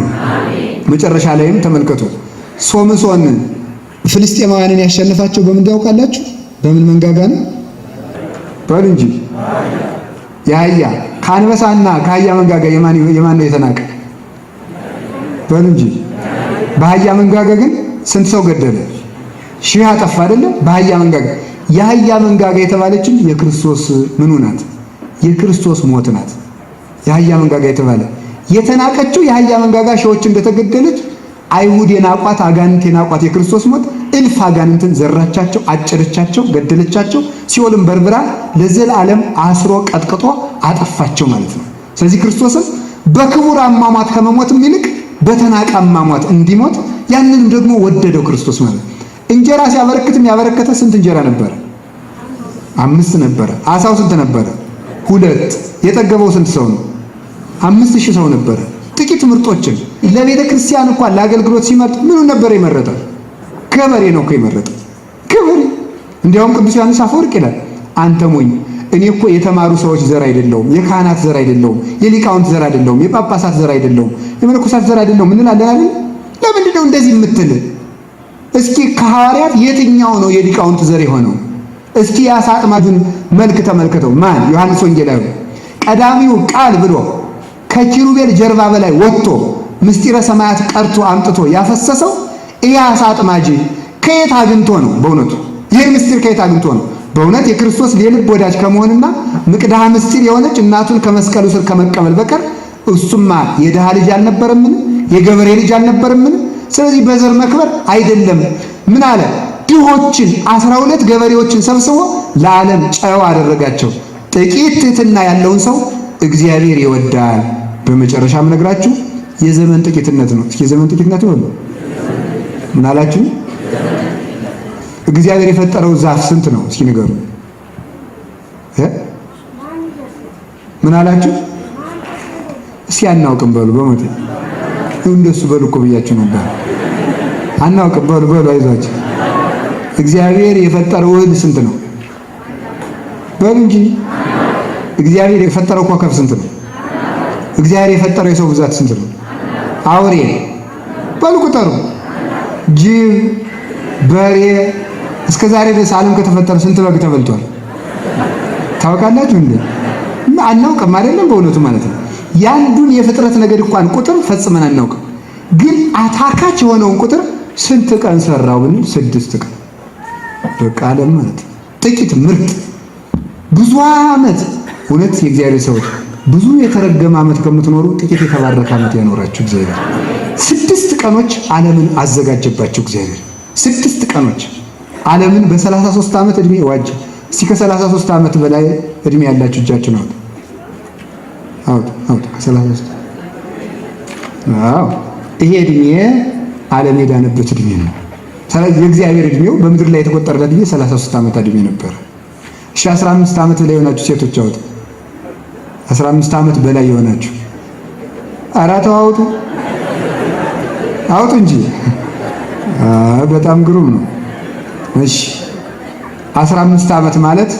መጨረሻ ላይም ተመልከቱ፣ ሶምሶን ፍልስጤማውያንን ያሸነፋቸው በምን ታውቃላችሁ? በምን መንጋጋ ነው? በሉ እንጂ የአህያ ከአንበሳና ከአህያ መንጋጋ የማን ነው የተናቀ? በሉ እንጂ በአህያ መንጋጋ ግን ስንት ሰው ገደለ? ሺህ አጠፋ አይደለም? በአህያ መንጋጋ። የአህያ መንጋጋ የተባለችም የክርስቶስ ምኑ ናት? የክርስቶስ ሞት ናት። የአህያ መንጋጋ የተባለ የተናቀችው የአህያ መንጋጋ ሺዎች እንደተገደለች አይሁድ የናቋት አጋንንት የናቋት የክርስቶስ ሞት እልፍ አጋንንትን ዘራቻቸው፣ አጨደቻቸው፣ ገደለቻቸው። ሲኦልም በርብራ ለዘላለም አስሮ ቀጥቅጦ አጠፋቸው ማለት ነው። ስለዚህ ክርስቶስም በክቡር አሟሟት ከመሞትም ይልቅ በተናቀ አሟሟት እንዲሞት ያንንም ደግሞ ወደደው ክርስቶስ ማለት ነው። እንጀራ ሲያበረክትም ያበረከተ ስንት እንጀራ ነበረ? 5 ነበረ። አሳው ስንት ነበረ? 2። የጠገበው ስንት ሰው ነው? 5000 ሰው ነበረ። ጥቂት ምርጦችን ለቤተ ክርስቲያን እንኳን ለአገልግሎት ሲመርጥ ምኑን ነበር የመረጠ? ገበሬ ነው እኮ የመረጠ ገበሬ። እንዲያውም ቅዱስ ዮሐንስ አፈወርቅ ይላል አንተ ሞኝ፣ እኔ እኮ የተማሩ ሰዎች ዘር አይደለሁም፣ የካህናት ዘር አይደለሁም፣ የሊቃውንት ዘር አይደለሁም፣ የጳጳሳት ዘር አይደለሁም፣ የመነኮሳት ዘር አይደለሁም እንላለን አይደል? ለምንድን ነው እንደዚህ የምትል? እስኪ ከሐዋርያት የትኛው ነው የሊቃውንት ዘር የሆነው? እስኪ የዓሣ አጥማጁን መልክ ተመልከተው። ማን? ዮሐንስ ወንጌላዊ ቀዳሚው ቃል ብሎ ከኪሩቤል ጀርባ በላይ ወጥቶ ምስጢረ ሰማያት ቀርቶ አምጥቶ ያፈሰሰው ይህ ዓሣ አጥማጅ ከየት አግኝቶ ነው? በእውነቱ ይሄ ምስጢር ከየት አግኝቶ ነው? በእውነት የክርስቶስ የልብ ወዳጅ ከመሆንና ምቅዳሃ ምስጢር የሆነች እናቱን ከመስቀሉ ስር ከመቀበል በቀር እሱማ የድሃ ልጅ አልነበረምን? የገበሬ ልጅ አልነበረምን? ስለዚህ በዘር መክበር አይደለም። ምን አለ? ድሆችን 12 ገበሬዎችን ሰብስቦ ለዓለም ጨው አደረጋቸው። ጥቂት ትሕትና ያለውን ሰው እግዚአብሔር ይወዳል። በመጨረሻም ነግራችሁ የዘመን ጥቂትነት ነው። እስኪ የዘመን ጥቂትነት ይሆን? ምን አላችሁ? እግዚአብሔር የፈጠረው ዛፍ ስንት ነው? እስኪ ንገሩ። ምን አላችሁ? እስኪ አናውቅም በሉ። በሞቴ እንደሱ በሉ እኮ ብያችሁ ነበር። አናውቅም በሉ በሉ፣ አይዟችሁ። እግዚአብሔር የፈጠረው እህል ስንት ነው? በሉ እንጂ። እግዚአብሔር የፈጠረው ኮከብ ስንት ነው? እግዚአብሔር የፈጠረው የሰው ብዛት ስንት ነው? አውሬ በሉ ቁጠሩ። ጅብ፣ በሬ። እስከ ዛሬ ድረስ ዓለም ከተፈጠረ ስንት በግ ተበልቷል? ታውቃላችሁ እንዴ? አናውቅም አይደለም? በእውነቱ ማለት ነው። ያንዱን የፍጥረት ነገድ እንኳን ቁጥር ፈጽመን አናውቅም። ግን አታካች የሆነውን ቁጥር ስንት ቀን ሰራው ብንል 6 ቀን። በቃ ዓለም ማለት ጥቂት ምርጥ ብዙ ዓመት። እውነት የእግዚአብሔር ሰዎች ብዙ የተረገመ ዓመት ከምትኖሩ ጥቂት የተባረከ ዓመት ያኖራችሁ እግዚአብሔር። 6 ቀኖች ዓለምን አዘጋጀባቸው እግዚአብሔር። 6 ቀኖች ዓለምን በ33 ዓመት እድሜ ዋጅ። እስቲ ከ33 ዓመት በላይ እድሜ ያላችሁ እጃችሁን አውጡ። አውጡ ከ33 ይሄ እድሜ ዓለም የዳነበት እድሜ ነው። ስለዚህ የእግዚአብሔር እድሜው በምድር ላይ የተቆጠረለት እድሜ 33 ዓመት እድሜ ነበር። እሺ 15 ዓመት በላይ የሆናችሁ ሴቶች አውጡ። 15 ዓመት በላይ የሆናችሁ ኧረ ተው አውጡ እንጂ። በጣም ግሩም ነው። እሺ 15 ዓመት ማለት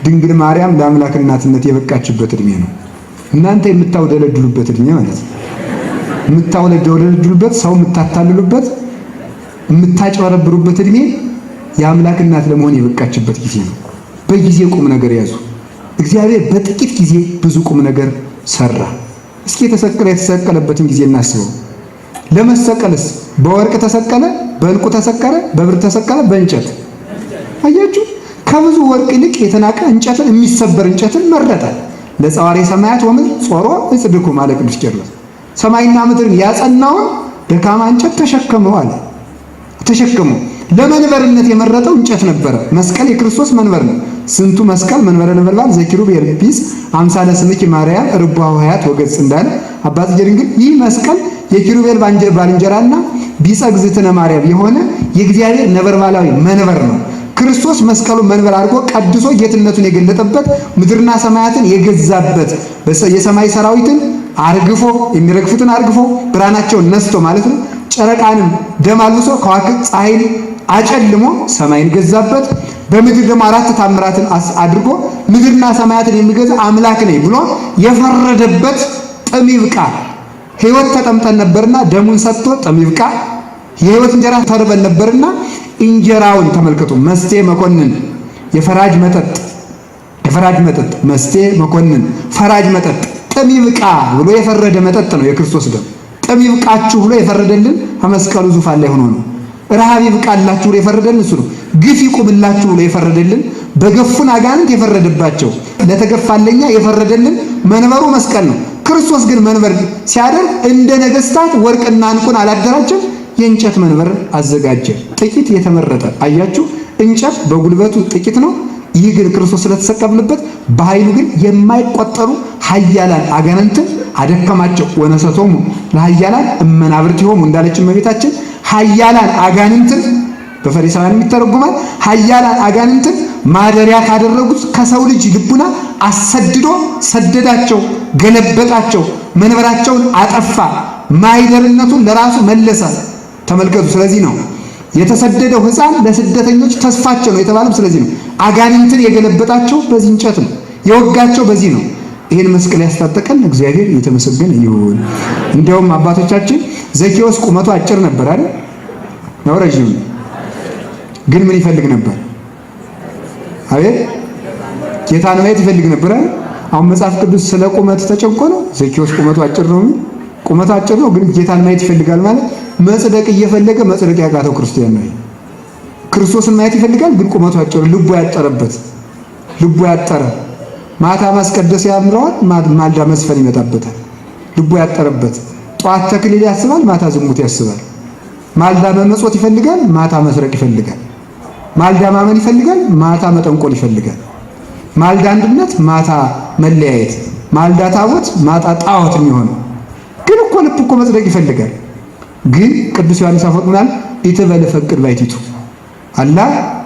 ድንግል ማርያም ለአምላክ እናትነት የበቃችበት እድሜ ነው። እናንተ የምታውደለድሉበት እድሜ ማለት ነው። የምታውደለድሉበት፣ ሰው የምታታልሉበት፣ የምታጭበረብሩበት እድሜ የአምላክ እናት ለመሆን የበቃችበት ጊዜ ነው። በጊዜ ቁም ነገር ያዙ። እግዚአብሔር በጥቂት ጊዜ ብዙ ቁም ነገር ሰራ። እስኪ የተሰቀለበትን ጊዜ እናስበው። ለመሰቀልስ በወርቅ ተሰቀለ፣ በዕንቁ ተሰቀለ፣ በብር ተሰቀለ፣ በእንጨት። አያችሁ፣ ከብዙ ወርቅ ይልቅ የተናቀ እንጨትን፣ የሚሰበር እንጨትን መረጠ። ለጸዋሪ ሰማያት ወምድር ጾሮ እጽድቁ ማለት ቅዱስ ቄርሎስ ሰማይና ምድርን ያጸናውን ደካማ እንጨት ተሸከመው አለ። ተሸከመው ለመንበርነት የመረጠው እንጨት ነበረ። መስቀል የክርስቶስ መንበር ነው። ስንቱ መስቀል መንበረ ነበልባል ዘኪሩቤል ቢስ አምሳለ ስምኪ ማርያም ርቧ ሀያት ወገጽ እንዳለ አባት ድንግል ይህ መስቀል የኪሩቤል ባልንጀራና ቢጸ እግዝእትነ ማርያም የሆነ የእግዚአብሔር ነበልባላዊ መንበር ነው። ክርስቶስ መስቀሉን መንበር አድርጎ ቀድሶ ጌትነቱን የገለጠበት፣ ምድርና ሰማያትን የገዛበት፣ የሰማይ ሰራዊትን አርግፎ የሚረግፉትን አርግፎ ብርሃናቸውን ነስቶ ማለት ነው። ጨረቃንም ደም አልብሶ ከዋክብት ፀሐይን አጨልሞ ሰማይን ገዛበት። በምድር ደግሞ 4 ታምራትን አድርጎ ምድርና ሰማያትን የሚገዛ አምላክ ነኝ ብሎ የፈረደበት ጥም ይብቃ። ሕይወት ተጠምጠን ነበርና ደሙን ሰጥቶ ጥም ይብቃ። የሕይወት እንጀራ ተርበን ነበርና እንጀራውን ተመልከቱ። መስቴ መኮንን የፈራጅ መጠጥ መስቴ መኮንን ፈራጅ መጠጥ ጥም ይብቃ ብሎ የፈረደ መጠጥ ነው የክርስቶስ ደም። ጥም ይብቃችሁ ብሎ የፈረደልን ከመስቀሉ ዙፋን ላይ ሆኖ ነው። ረሃብ ይብቃላችሁ ብሎ የፈረደልን እሱ ነው። ግፍ ይቁምላችሁ ብሎ የፈረደልን፣ በገፉን አጋንንት የፈረደባቸው ለተገፋለኛ የፈረደልን መንበሩ መስቀል ነው። ክርስቶስ ግን መንበር ሲያደርግ እንደ ነገስታት ወርቅና ዕንቁን አላደራጀም። የእንጨት መንበር አዘጋጀ። ጥቂት የተመረጠ አያችሁ፣ እንጨት በጉልበቱ ጥቂት ነው። ይህ ግን ክርስቶስ ስለተሰቀለበት በኃይሉ ግን የማይቆጠሩ ኃያላን አጋንንትን አደከማቸው። ወነሰቶሙ ለኃያላን እመናብርቲሆሙ እንዳለች እመቤታችን ኃያላን አጋንንትን በፈሪሳውያን ይተረጎማል። ኃያላን አጋንንትን ማደሪያ ካደረጉት ከሰው ልጅ ልቡና አሰድዶ ሰደዳቸው። ገለበጣቸው፣ መንበራቸውን አጠፋ፣ ማይደርነቱን ለራሱ መለሰ። ተመልከቱ። ስለዚህ ነው የተሰደደው ሕፃን ለስደተኞች ተስፋቸው ነው የተባለው። ስለዚህ ነው አጋንንትን የገለበጣቸው በዚህ እንጨት ነው፣ የወጋቸው በዚህ ነው። ይህን መስቀል ያስታጠቀን እግዚአብሔር የተመሰገነ ይሁን። እንዲያውም አባቶቻችን ዘኬዎስ ቁመቱ አጭር ነበር አይደል? ነው ረጅም ግን ምን ይፈልግ ነበር? አቤት ጌታን ማየት ይፈልግ ነበር አይደል? አሁን መጽሐፍ ቅዱስ ስለ ቁመት ተጨንቆ ነው። ዘኬዎስ ቁመቱ አጭር ነው፣ ቁመቱ አጭር ነው ግን ጌታን ማየት ይፈልጋል ማለት መጽደቅ እየፈለገ መጽደቅ ያቃተው ክርስቲያን ነው። ክርስቶስን ማየት ይፈልጋል ግን ቁመቱ አጭር፣ ልቡ ያጠረበት፣ ልቡ ያጠረ ማታ ማስቀደስ ያምረዋል፣ ማልዳ መስፈን ይመጣበታል። ልቡ ያጠረበት ጧት ተክሊል ያስባል፣ ማታ ዝሙት ያስባል። ማልዳ መመጾት ይፈልጋል፣ ማታ መስረቅ ይፈልጋል። ማልዳ ማመን ይፈልጋል፣ ማታ መጠንቆል ይፈልጋል። ማልዳ አንድነት፣ ማታ መለያየት። ማልዳ ታቦት፣ ማታ ጣዖት የሚሆነው ግን እኮ ልብ እኮ መጽደቅ ይፈልጋል። ግን ቅዱስ ዮሐንስ አፈወርቅ ምናል ኢትበል ፈቅድ ባይቲቱ አላ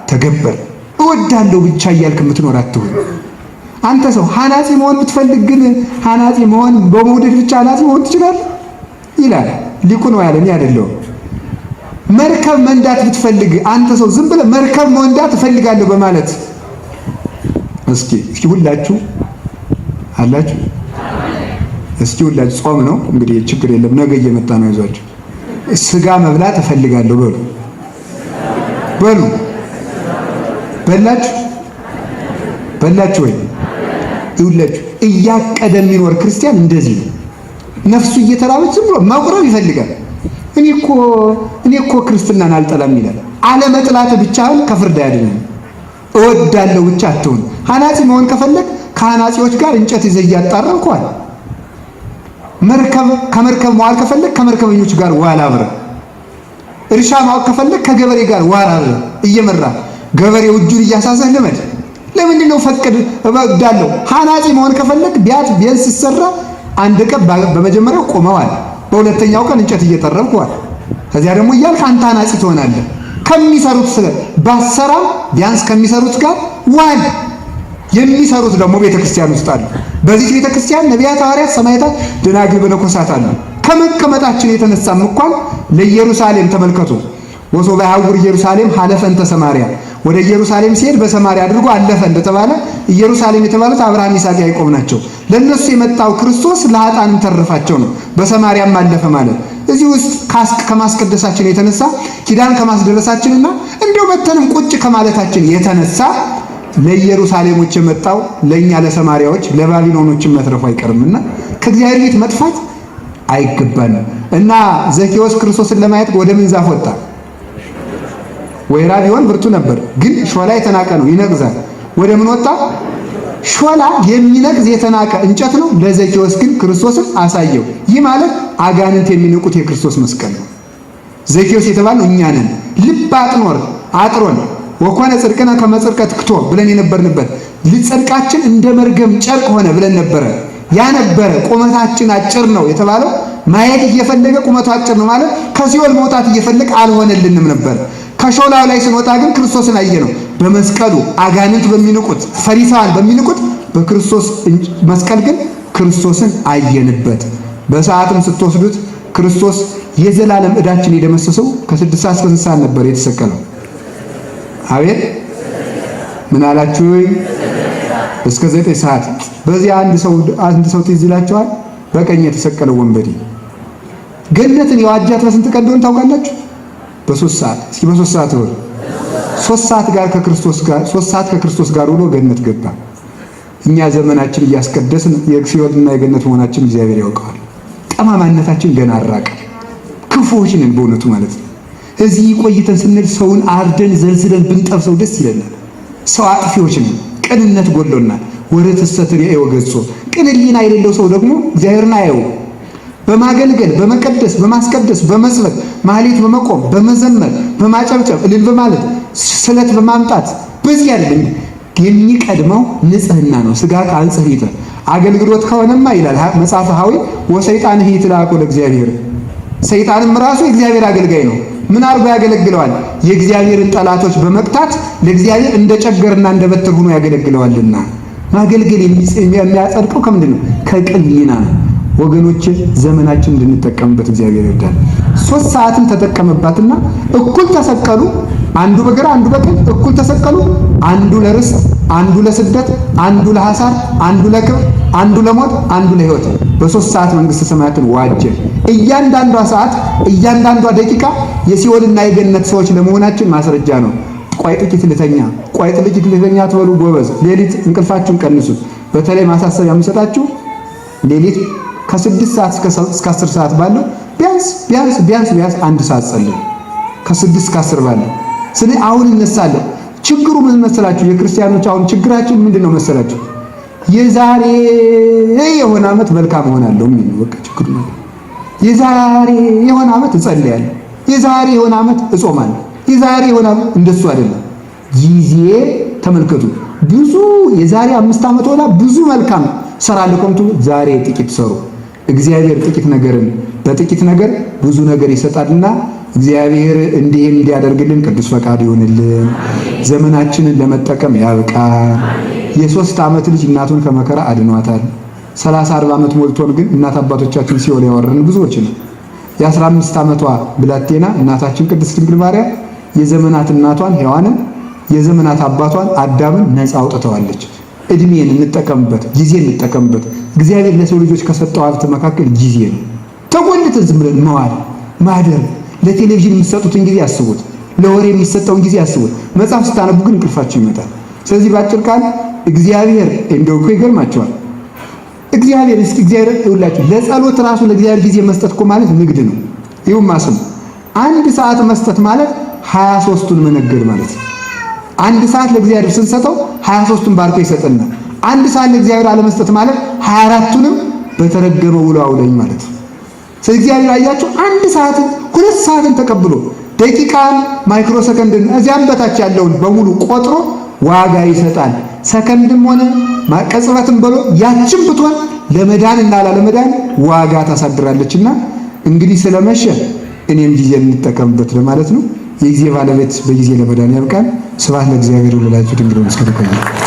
ተገበር እወዳለሁ ብቻ እያልክ የምትኖር አትሁን። አንተ ሰው ሐናጺ መሆን ብትፈልግ ግን ሐናጺ መሆን በመውደድ ብቻ ሐናጺ መሆን ትችላለህ ይላል ሊቁ ነው ያለ፣ እኔ አይደለሁም። መርከብ መንዳት ብትፈልግ አንተ ሰው ዝም ብለህ መርከብ መንዳት እፈልጋለሁ በማለት እስኪ ሁላችሁ አላችሁ። እስኪ ሁላችሁ ጾም ነው እንግዲህ ችግር የለም፣ ነገ እየመጣ ነው ይዟችሁ። ስጋ መብላት እፈልጋለሁ በሉ በሉ። በላችሁ ወይ? ይውላችሁ እያቀደ የሚኖር ክርስቲያን እንደዚህ ነው። ነፍሱ እየተራበች ዝም ብሎ መቁረብ ይፈልጋል። እኔ እኮ ክርስትናን አልጠላም ይላል። አለመጥላት ብቻህን ከፍርድ አያድንም። እወዳለሁ ብቻ አትሁን። ሐናጺ መሆን ከፈለግ ከሐናጺዎች ጋር እንጨት ይዘህ እያጣረንክ ዋል። ከመርከብ መዋል ከፈለግ ከመርከበኞች ጋር ዋል አብረህ። እርሻ ማወቅ ከፈለግ ከገበሬ ጋር ዋል አብረህ እየመራ ገበሬው እጁን እያሳዘህ ልመድ። ለምንድን ነው ፈቅድ እወዳለሁ? ሐናጺ መሆን ከፈለግ ቢያንስ ሲሰራ አንድ ቀን በመጀመሪያው ቆመዋል፣ በሁለተኛው ቀን እንጨት እየጠረብከዋል። ከዚያ ደግሞ እያልክ አንተ ሐናጺ ትሆናለህ። ከሚሰሩት ባሰራም ቢያንስ ከሚሰሩት ጋር ዋል። የሚሰሩት ደግሞ ቤተክርስቲያን ውስጥ አሉ። በዚህ ቤተክርስቲያን ነቢያት፣ ሐዋርያት፣ ሰማዕታት፣ ደናግል፣ መነኮሳት አሉ። ከመቀመጣችን የተነሳም እንኳን ለኢየሩሳሌም ተመልከቱ። ወሶበ ያሐውር ኢየሩሳሌም ሐለፈ እንተ ሰማርያ፣ ወደ ኢየሩሳሌም ሲሄድ በሰማርያ አድርጎ አለፈ እንደተባለ ኢየሩሳሌም የተባሉት አብርሃም፣ ይስሐቅ፣ ያዕቆብ ናቸው። ለነሱ የመጣው ክርስቶስ ለኃጥአንም ተረፋቸው ነው። በሰማርያም አለፈ ማለት እዚህ ውስጥ ከማስቀደሳችን የተነሳ ኪዳን ከማስደረሳችንና እንደው መተንም ቁጭ ከማለታችን የተነሳ ለኢየሩሳሌሞች የመጣው ለኛ ለሰማርያዎች ለባቢሎኖች መትረፉ አይቀርምና ከእግዚአብሔር ቤት መጥፋት አይገባንም። እና ዘኬዎስ ክርስቶስን ለማየት ወደ ምን ዛፍ ወጣ? ወይራ ቢሆን ብርቱ ነበር፣ ግን ሾላ የተናቀ ነው፣ ይነቅዛል። ወደ ምን ወጣ? ሾላ የሚነቅዝ የተናቀ እንጨት ነው። ለዘኬዎስ ግን ክርስቶስን አሳየው። ይህ ማለት አጋንንት የሚንቁት የክርስቶስ መስቀል ነው። ዘኬዎስ የተባለው እኛ ነን። ልብ አጥሮን ወኮነ ጽድቅነ ከመ ጽድቀ ትክቶ ብለን የነበርንበት ጽድቃችን እንደ መርገም ጨርቅ ሆነ ብለን ነበረ። ያ ነበረ ቁመታችን አጭር ነው የተባለው። ማየት እየፈለገ ቁመቱ አጭር ነው ማለት ከሲኦል መውጣት እየፈለገ አልሆነልንም ነበር። ከሾላው ላይ ስንወጣ ግን ክርስቶስን አየነው። በመስቀሉ አጋንንት በሚንቁት ፈሪሳውያን በሚንቁት በክርስቶስ መስቀል ግን ክርስቶስን አየንበት። በሰዓትም ስትወስዱት ክርስቶስ የዘላለም ዕዳችን የደመሰሰው ከ6 ሰዓት እስከ 6 ሰዓት ነበር የተሰቀለው። አቤት ምን አላችሁ? እስከ 9 ሰዓት። በዚህ አንድ ሰው ትዝ ይላችኋል። በቀኝ የተሰቀለው ወንበዴ ገነትን የዋጃት በስንት ቀን እንደሆነ ታውቃላችሁ? በ3 ሰዓት። እስኪ በ3 ሰዓት ነው። 3 ሰዓት ጋር ከክርስቶስ ጋር ውሎ ገነት ገባ። እኛ ዘመናችን እያስቀደስን የሲኦልና የገነት መሆናችን እግዚአብሔር ያውቀዋል። ጠማማነታችን ገና አራቀ። ክፉዎች ነን በእውነቱ ማለት ነው። እዚህ ቆይተን ስንል ሰውን አርደን ዘልዝለን ብንጠብሰው ደስ ይለናል። ሰው አጥፊዎች ነን። ቅንነት ጎሎናል። ወረተሰ ትርኤ ወገጾ ቅን ሕሊና የሌለው ሰው ደግሞ እግዚአብሔርን አየው። በማገልገል በመቀደስ በማስቀደስ በመስበክ ማህሌት በመቆም በመዘመር በማጨብጨብ እልል በማለት ስለት በማምጣት በዚህ አይደለም የሚቀድመው ንጽህና ነው። ስጋ ከአንጽሕተ አገልግሎት ከሆነማ ይላል መጽሐፈ ሐዊ ወሰይጣን ይትላቁ ለእግዚአብሔር። ሰይጣንም ራሱ የእግዚአብሔር አገልጋይ ነው። ምን አርጎ ያገለግለዋል? የእግዚአብሔርን ጠላቶች በመቅጣት ለእግዚአብሔር እንደ ጨገርና እንደ በትር ሆኖ ያገለግለዋልና። ማገልገል የሚያጸድቀው ከምንድን ነው? ከቅን ሕሊና ነው። ወገኖች ዘመናችን እንድንጠቀምበት እግዚአብሔር ይርዳል። 3 ሰዓትን ተጠቀመባትና እኩል ተሰቀሉ። አንዱ በግራ አንዱ በቀኝ እኩል ተሰቀሉ። አንዱ ለርስት፣ አንዱ ለስደት፣ አንዱ ለሐሳር፣ አንዱ ለክብር፣ አንዱ ለሞት፣ አንዱ ለሕይወት። በ3 ሰዓት መንግሥተ ሰማያትን ዋጀ። እያንዳንዷ ሰዓት፣ እያንዳንዷ ደቂቃ የሲኦልና የገነት ሰዎች ለመሆናችን ማስረጃ ነው። ቆይ ጥቂት ልተኛ፣ ቆይ ጥቂት ልተኛ ትበሉ ጎበዝ። ሌሊት እንቅልፋችሁን ቀንሱት። በተለይ ማሳሰቢያ የምሰጣችሁ ሌሊት ከ6 ሰዓት እስከ 10 ሰዓት ባለው ቢያንስ 1 ሰዓት ጸልዩ። ከ6 እስከ 10 ባለው ስለዚህ አሁን እነሳለሁ። ችግሩ ምን መሰላችሁ? የክርስቲያኖች አሁን ችግራችን ምንድነው መሰላችሁ? የዛሬ የሆነ ዓመት መልካም ሆናለሁ ምን ነው በቃ ችግሩ ነው። የዛሬ የሆነ ዓመት እጸልያለሁ፣ የዛሬ የሆነ ዓመት እጾማለሁ፣ የዛሬ የሆነ ዓመት እንደሱ አይደለም። ጊዜ ተመልከቱ። ብዙ የዛሬ 5 ዓመት ሆና ብዙ መልካም ሰራለሁ ከምቱ ዛሬ ጥቂት ሰሩ። እግዚአብሔር ጥቂት ነገርን በጥቂት ነገር ብዙ ነገር ይሰጣልና እግዚአብሔር እንዲያደርግልን ቅዱስ ፈቃድ ይሆንልን። ዘመናችንን ለመጠቀም ያብቃ። የ3 ዓመት ልጅ እናቱን ከመከራ አድኗታል። 30-40 ዓመት ሞልቶን ግን እናት አባቶቻችን ሲኦል ያወረን ብዙዎች ነው። የ15 ዓመቷ ብላቴና እናታችን ቅድስት ድንግል ማርያም የዘመናት እናቷን ሔዋንን የዘመናት አባቷን አዳምን ነፃ አውጥተዋለች። እድሜን እንጠቀምበት፣ ጊዜ እንጠቀምበት። እግዚአብሔር ለሰው ልጆች ከሰጠው ሀብት መካከል ጊዜ ነው። ተጎልተን ዝም ብለን መዋል ማደር። ለቴሌቪዥን የሚሰጡትን ጊዜ አስቡት፣ ለወሬ የሚሰጠውን ጊዜ አስቡት። መጽሐፍ ስታነቡ ግን እንቅልፋችሁ ይመጣል። ስለዚህ ባጭር ቃል እግዚአብሔር እንደው እኮ ይገርማቸዋል። እግዚአብሔር ይውላችሁ ለጸሎት ራሱ ለእግዚአብሔር ጊዜ መስጠት እኮ ማለት ንግድ ነው። ይሁን ማስም 1 ሰዓት መስጠት ማለት 23ቱን መነገድ ማለት ነው። 1 ሰዓት ለእግዚአብሔር ስንሰጠው 23ቱን ባርኮ ይሰጠናል። 1 ሰዓት ለእግዚአብሔር አለመስጠት ማለት 24ቱንም በተረገመው ውሎ አውለኝ ማለት ነው። ስለዚህ እግዚአብሔር አያችሁ 1 ሰዓትን 2 ሰዓትን ተቀብሎ ደቂቃን ማይክሮ ሰከንድን እዚያም በታች ያለውን በሙሉ ቆጥሮ ዋጋ ይሰጣል። ሰከንድም ሆነ ቅጽበትም ብሎ ያችን ብትሆን ለመዳን እና ላለመዳን ዋጋ ታሳድራለችና እንግዲህ ስለመሸ እኔም ጊዜ እንጠቀምበት ለማለት ነው። የጊዜ ባለቤት በጊዜ ለመዳን ያብቃን። ስብሐት ለእግዚአብሔር ወለወላዲቱ ድንግል ወለመስቀሉ ክቡር።